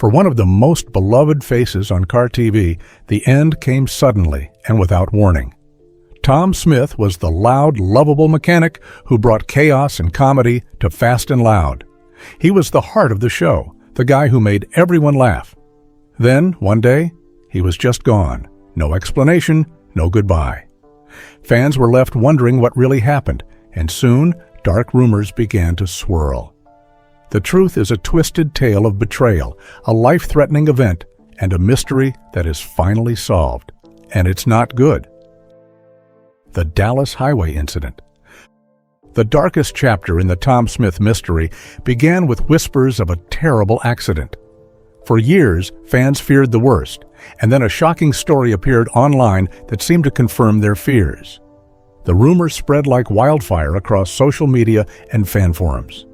For one of the most beloved faces on car TV, the end came suddenly and without warning. Tom Smith was the loud, lovable mechanic who brought chaos and comedy to Fast and Loud. He was the heart of the show, the guy who made everyone laugh. Then, one day, he was just gone. No explanation, no goodbye. Fans were left wondering what really happened, and soon, dark rumors began to swirl. The truth is a twisted tale of betrayal, a life-threatening event, and a mystery that is finally solved. And it's not good. The Dallas Highway Incident. The darkest chapter in the Tom Smith mystery began with whispers of a terrible accident. For years, fans feared the worst, and then a shocking story appeared online that seemed to confirm their fears. The rumors spread like wildfire across social media and fan forums.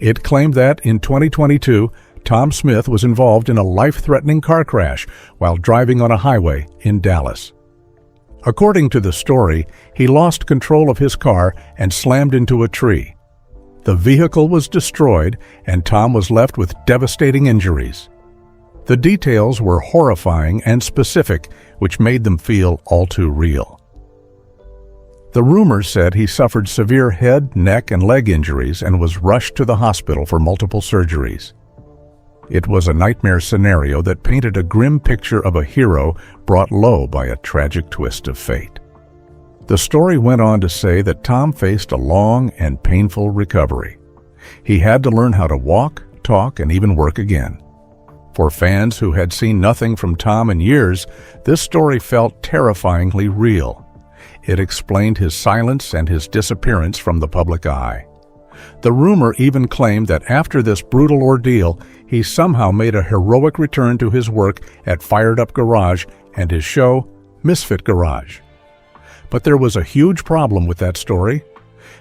It claimed that, in 2022, Tom Smith was involved in a life-threatening car crash while driving on a highway in Dallas. According to the story, he lost control of his car and slammed into a tree. The vehicle was destroyed, and Tom was left with devastating injuries. The details were horrifying and specific, which made them feel all too real. The rumors said he suffered severe head, neck, and leg injuries and was rushed to the hospital for multiple surgeries. It was a nightmare scenario that painted a grim picture of a hero brought low by a tragic twist of fate. The story went on to say that Tom faced a long and painful recovery. He had to learn how to walk, talk, and even work again. For fans who had seen nothing from Tom in years, this story felt terrifyingly real. It explained his silence and his disappearance from the public eye. The rumor even claimed that after this brutal ordeal, he somehow made a heroic return to his work at Fired Up Garage and his show, Misfit Garage. But there was a huge problem with that story.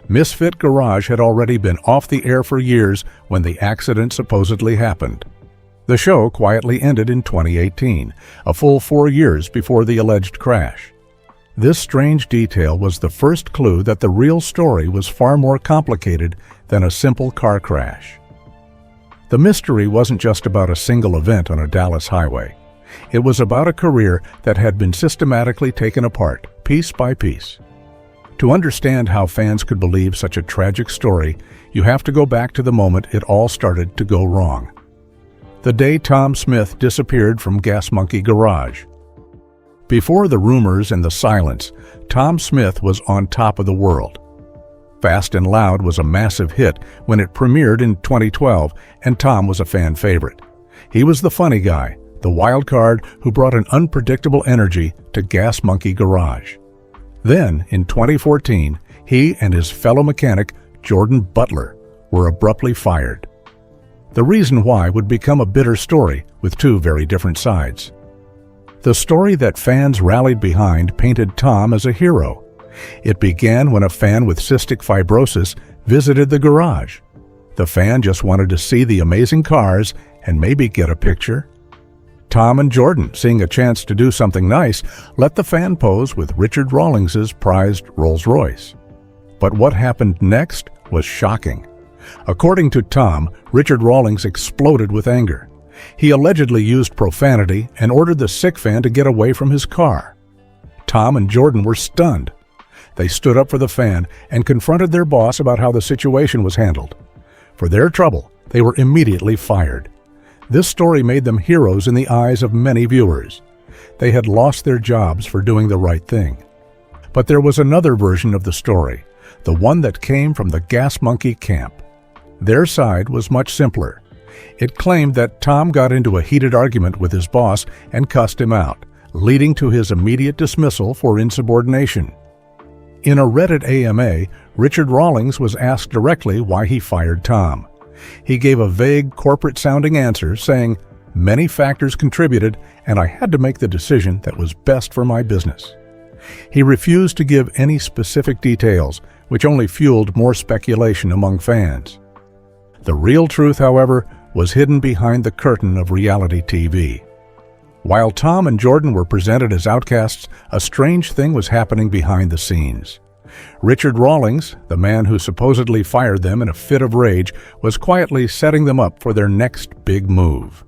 Misfit Garage had already been off the air for years when the accident supposedly happened. The show quietly ended in 2018, a full 4 years before the alleged crash. This strange detail was the first clue that the real story was far more complicated than a simple car crash. The mystery wasn't just about a single event on a Dallas highway. It was about a career that had been systematically taken apart, piece by piece. To understand how fans could believe such a tragic story, you have to go back to the moment it all started to go wrong. The day Tom Smith disappeared from Gas Monkey Garage. Before the rumors and the silence, Tom Smith was on top of the world. Fast and Loud was a massive hit when it premiered in 2012, and Tom was a fan favorite. He was the funny guy, the wild card who brought an unpredictable energy to Gas Monkey Garage. Then, in 2014, he and his fellow mechanic, Jordan Butler, were abruptly fired. The reason why would become a bitter story with two very different sides. The story that fans rallied behind painted Tom as a hero. It began when a fan with cystic fibrosis visited the garage. The fan just wanted to see the amazing cars and maybe get a picture. Tom and Jordan, seeing a chance to do something nice, let the fan pose with Richard Rawlings's prized Rolls-Royce. But what happened next was shocking. According to Tom, Richard Rawlings exploded with anger. He allegedly used profanity and ordered the sick fan to get away from his car. Tom and Jordan were stunned. They stood up for the fan and confronted their boss about how the situation was handled. For their trouble, they were immediately fired. This story made them heroes in the eyes of many viewers. They had lost their jobs for doing the right thing. But there was another version of the story, the one that came from the Gas Monkey camp. Their side was much simpler. It claimed that Tom got into a heated argument with his boss and cussed him out, leading to his immediate dismissal for insubordination. In a Reddit AMA, Richard Rawlings was asked directly why he fired Tom. He gave a vague, corporate-sounding answer saying, "Many factors contributed, and I had to make the decision that was best for my business." He refused to give any specific details, which only fueled more speculation among fans. The real truth, however, was hidden behind the curtain of reality TV. While Tom and Jordan were presented as outcasts, a strange thing was happening behind the scenes. Richard Rawlings, the man who supposedly fired them in a fit of rage, was quietly setting them up for their next big move.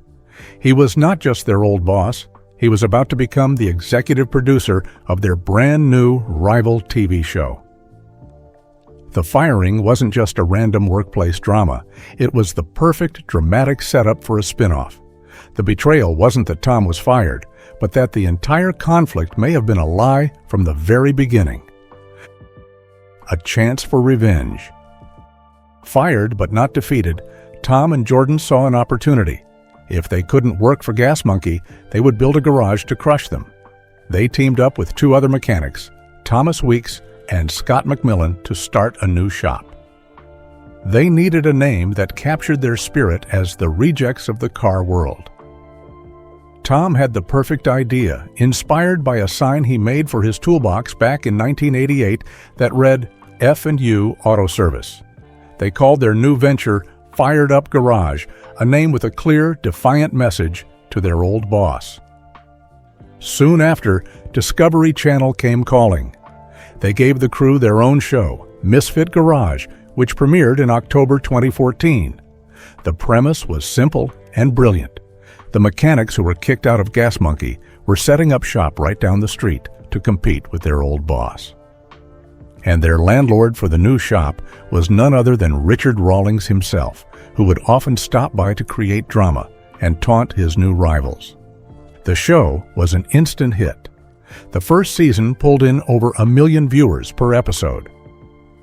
He was not just their old boss, he was about to become the executive producer of their brand new rival TV show. The firing wasn't just a random workplace drama, it was the perfect dramatic setup for a spin-off. The betrayal wasn't that Tom was fired, but that the entire conflict may have been a lie from the very beginning. A chance for revenge. Fired but not defeated, Tom and Jordan saw an opportunity. If they couldn't work for Gas Monkey, they would build a garage to crush them. They teamed up with two other mechanics, Thomas Weeks and Scott McMillan, to start a new shop. They needed a name that captured their spirit as the rejects of the car world. Tom had the perfect idea, inspired by a sign he made for his toolbox back in 1988 that read, F&U Auto Service. They called their new venture Fired Up Garage, a name with a clear, defiant message to their old boss. Soon after, Discovery Channel came calling. They gave the crew their own show, Misfit Garage, which premiered in October 2014. The premise was simple and brilliant. The mechanics who were kicked out of Gas Monkey were setting up shop right down the street to compete with their old boss. And their landlord for the new shop was none other than Richard Rawlings himself, who would often stop by to create drama and taunt his new rivals. The show was an instant hit. The first season pulled in over 1 million viewers per episode.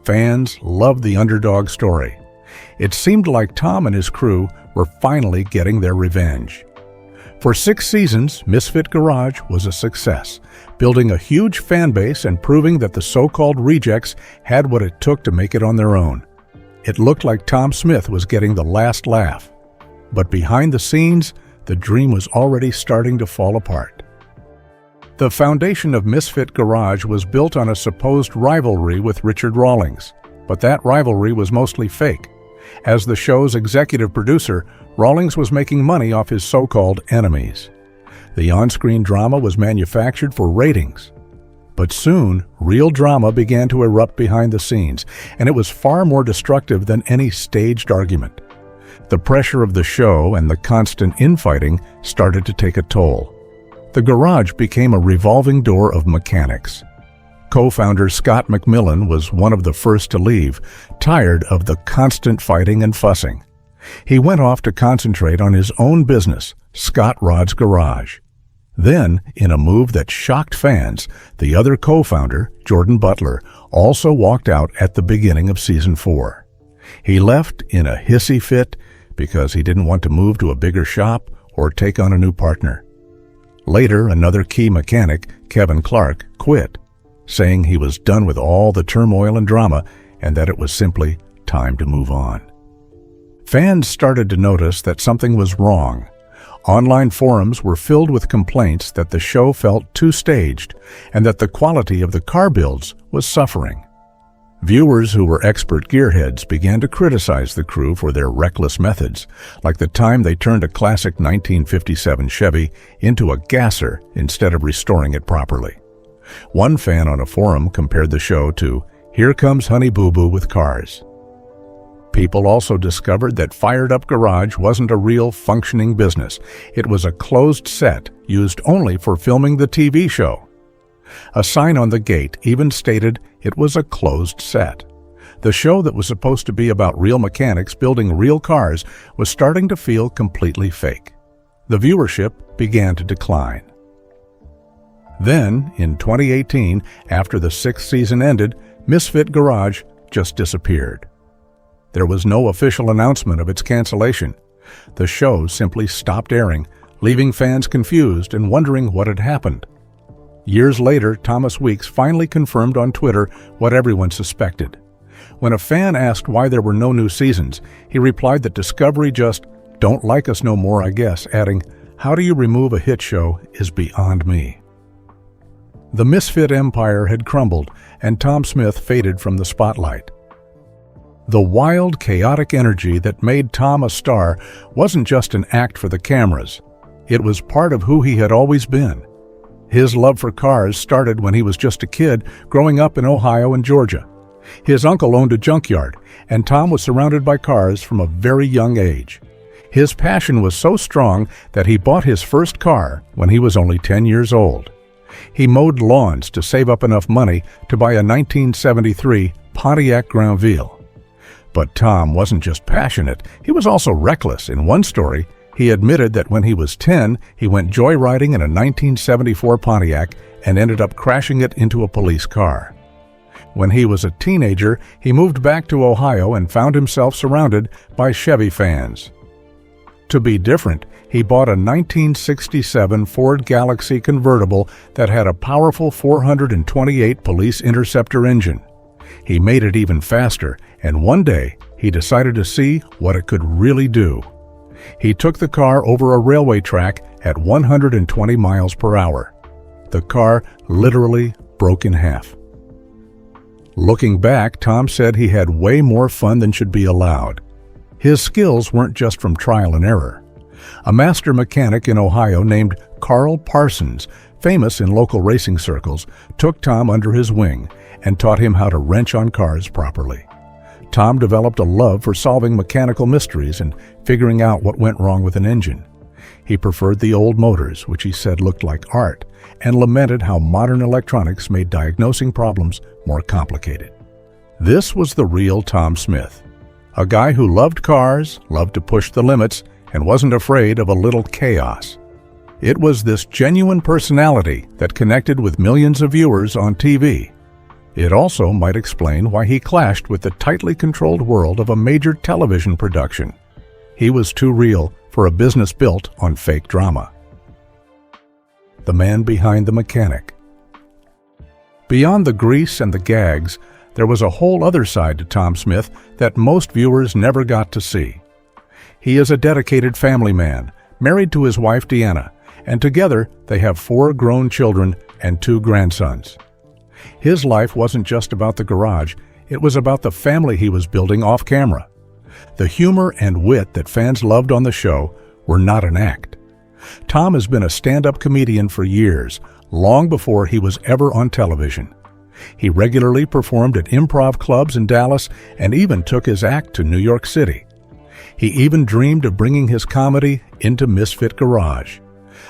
Fans loved the underdog story. It seemed like Tom and his crew were finally getting their revenge. For 6 seasons, Misfit Garage was a success, building a huge fan base and proving that the so-called rejects had what it took to make it on their own. It looked like Tom Smith was getting the last laugh. But behind the scenes, the dream was already starting to fall apart. The foundation of Misfit Garage was built on a supposed rivalry with Richard Rawlings, but that rivalry was mostly fake. As the show's executive producer, Rawlings was making money off his so-called enemies. The on-screen drama was manufactured for ratings. But soon, real drama began to erupt behind the scenes, and it was far more destructive than any staged argument. The pressure of the show and the constant infighting started to take a toll. The garage became a revolving door of mechanics. Co-founder Scott McMillan was one of the first to leave, tired of the constant fighting and fussing. He went off to concentrate on his own business, Scott Rod's Garage. Then, in a move that shocked fans, the other co-founder, Jordan Butler, also walked out at the beginning of Season 4. He left in a hissy fit because he didn't want to move to a bigger shop or take on a new partner. Later, another key mechanic, Kevin Clark, quit, saying he was done with all the turmoil and drama and that it was simply time to move on. Fans started to notice that something was wrong. Online forums were filled with complaints that the show felt too staged and that the quality of the car builds was suffering. Viewers who were expert gearheads began to criticize the crew for their reckless methods, like the time they turned a classic 1957 Chevy into a gasser instead of restoring it properly. One fan on a forum compared the show to Here Comes Honey Boo Boo with cars. People also discovered that Fired Up Garage wasn't a real functioning business. It was a closed set used only for filming the TV show. A sign on the gate even stated it was a closed set. The show that was supposed to be about real mechanics building real cars was starting to feel completely fake. The viewership began to decline. Then, in 2018, after the 6th season ended, Misfit Garage just disappeared. There was no official announcement of its cancellation. The show simply stopped airing, leaving fans confused and wondering what had happened. Years later, Thomas Weeks finally confirmed on Twitter what everyone suspected. When a fan asked why there were no new seasons, he replied that Discovery just don't like us no more, I guess, adding, "How do you remove a hit show is beyond me." The Misfit empire had crumbled, and Tom Smith faded from the spotlight. The wild, chaotic energy that made Tom a star wasn't just an act for the cameras. It was part of who he had always been. His love for cars started when he was just a kid growing up in Ohio and Georgia. His uncle owned a junkyard, and Tom was surrounded by cars from a very young age. His passion was so strong that he bought his first car when he was only 10 years old. He mowed lawns to save up enough money to buy a 1973 Pontiac Grandville. But Tom wasn't just passionate, he was also reckless. In one story, he admitted that when he was 10, he went joyriding in a 1974 Pontiac and ended up crashing it into a police car. When he was a teenager, he moved back to Ohio and found himself surrounded by Chevy fans. To be different, he bought a 1967 Ford Galaxy convertible that had a powerful 428 Police Interceptor engine. He made it even faster, and one day he decided to see what it could really do. He took the car over a railway track at 120 miles per hour. The car literally broke in half. Looking back, Tom said he had way more fun than should be allowed. His skills weren't just from trial and error. A master mechanic in Ohio named Carl Parsons, famous in local racing circles, took Tom under his wing and taught him how to wrench on cars properly. Tom developed a love for solving mechanical mysteries and figuring out what went wrong with an engine. He preferred the old motors, which he said looked like art, and lamented how modern electronics made diagnosing problems more complicated. This was the real Tom Smith, a guy who loved cars, loved to push the limits, and wasn't afraid of a little chaos. It was this genuine personality that connected with millions of viewers on TV. It also might explain why he clashed with the tightly controlled world of a major television production. He was too real for a business built on fake drama. The man behind the mechanic. Beyond the grease and the gags, there was a whole other side to Tom Smith that most viewers never got to see. He is a dedicated family man, married to his wife Deanna, and together they have 4 grown children and 2 grandsons. His life wasn't just about the garage, it was about the family he was building off camera. The humor and wit that fans loved on the show were not an act. Tom has been a stand-up comedian for years, long before he was ever on television. He regularly performed at improv clubs in Dallas and even took his act to New York City. He even dreamed of bringing his comedy into Misfit Garage,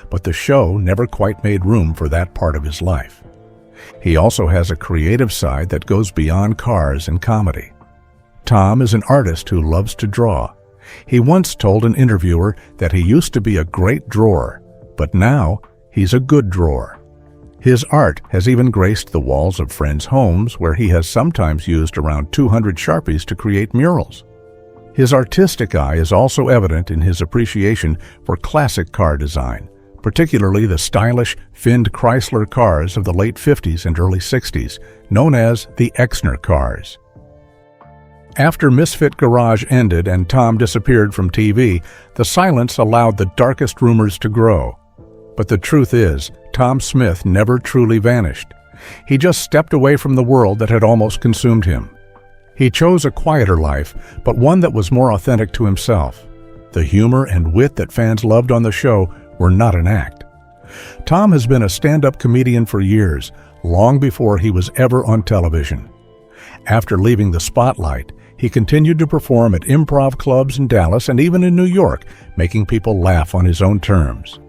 but the show never quite made room for that part of his life. He also has a creative side that goes beyond cars and comedy. Tom is an artist who loves to draw. He once told an interviewer that he used to be a great drawer, but now he's a good drawer. His art has even graced the walls of friends' homes, where he has sometimes used around 200 Sharpies to create murals. His artistic eye is also evident in his appreciation for classic car design, particularly the stylish, finned Chrysler cars of the late 50s and early 60s, known as the Exner cars. After Misfit Garage ended and Tom disappeared from TV, the silence allowed the darkest rumors to grow. But the truth is, Tom Smith never truly vanished. He just stepped away from the world that had almost consumed him. He chose a quieter life, but one that was more authentic to himself. The humor and wit that fans loved on the show were not an act. Tom has been a stand-up comedian for years, long before he was ever on television. After leaving the spotlight, he continued to perform at improv clubs in Dallas and even in New York, making people laugh on his own terms.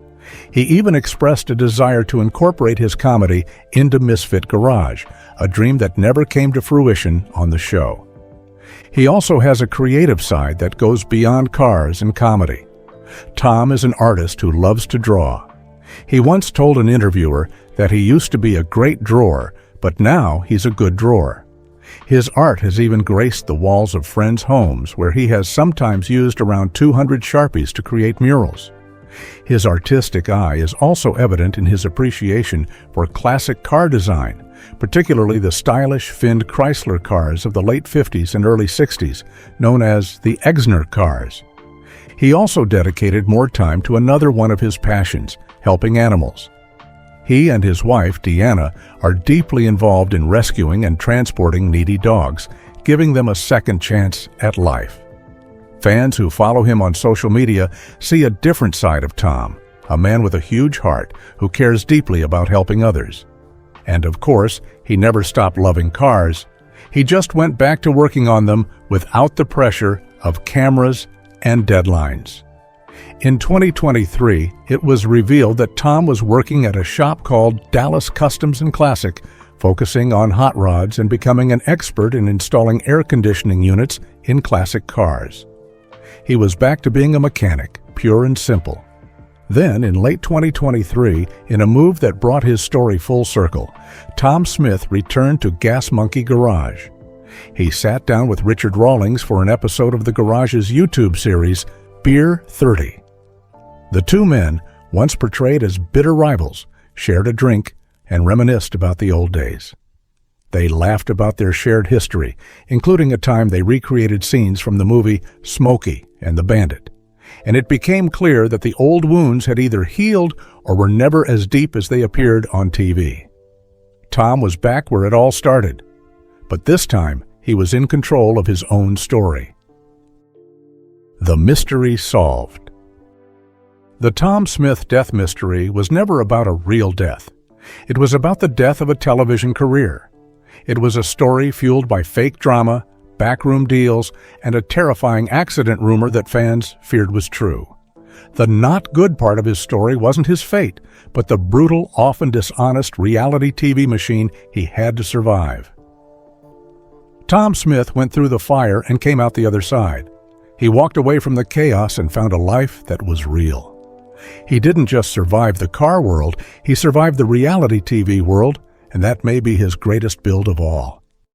He even expressed a desire to incorporate his comedy into Misfit Garage, a dream that never came to fruition on the show. He also has a creative side that goes beyond cars and comedy. Tom is an artist who loves to draw. He once told an interviewer that he used to be a great drawer, but now he's a good drawer. His art has even graced the walls of friends' homes, where he has sometimes used around 200 Sharpies to create murals. His artistic eye is also evident in his appreciation for classic car design, particularly the stylish, finned Chrysler cars of the late 50s and early 60s, known as the Exner cars. He also dedicated more time to another one of his passions, helping animals. He and his wife, Deanna, are deeply involved in rescuing and transporting needy dogs, giving them a second chance at life. Fans who follow him on social media see a different side of Tom, a man with a huge heart who cares deeply about helping others. And of course, he never stopped loving cars. He just went back to working on them without the pressure of cameras and deadlines. In 2023, it was revealed that Tom was working at a shop called Dallas Customs and Classic, focusing on hot rods and becoming an expert in installing air conditioning units in classic cars. He was back to being a mechanic, pure and simple. Then, in late 2023, in a move that brought his story full circle, Tom Smith returned to Gas Monkey Garage. He sat down with Richard Rawlings for an episode of the Garage's YouTube series, Beer 30. The two men, once portrayed as bitter rivals, shared a drink and reminisced about the old days. They laughed about their shared history, including a time they recreated scenes from the movie Smokey and the Bandit. And it became clear that the old wounds had either healed or were never as deep as they appeared on TV. Tom was back where it all started, but this time he was in control of his own story. The mystery solved. The Tom Smith death mystery was never about a real death. It was about the death of a television career. It was a story fueled by fake drama, backroom deals, and a terrifying accident rumor that fans feared was true. The not good part of his story wasn't his fate, but the brutal, often dishonest reality TV machine he had to survive. Tom Smith went through the fire and came out the other side. He walked away from the chaos and found a life that was real. He didn't just survive the car world, he survived the reality TV world, and that may be his greatest build of all.